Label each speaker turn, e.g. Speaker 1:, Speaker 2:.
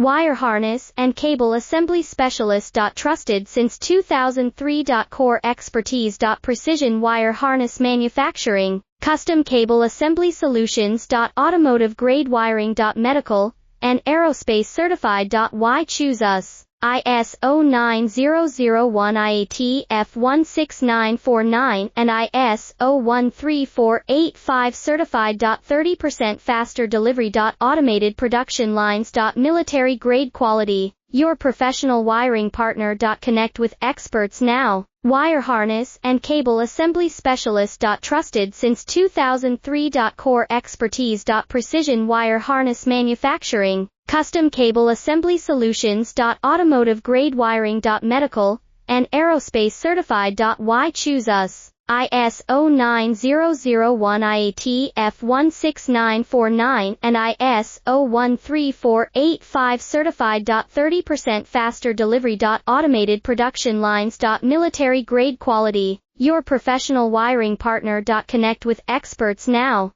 Speaker 1: Wire harness and cable assembly specialist. Trusted since 2003. Core expertise. Precision wire harness manufacturing, custom cable assembly solutions. Automotive grade wiring. Medical and aerospace certified. Why choose us? ISO 9001 IAT F16949 and ISO 13485 certified. 30% faster delivery. Automated production lines. Military grade quality, your professional wiring partner. Connect with experts now. Wire harness and cable assembly specialist. Trusted since 2003. Core expertise. Precision wire harness manufacturing, custom cable assembly solutions. Automotive grade wiring. Medical and aerospace certified. Why choose us? ISO 9001 IAT F16949 and ISO 13485 certified. 30% faster delivery. Automated production lines. Military grade quality, your professional wiring partner. Connect with experts now.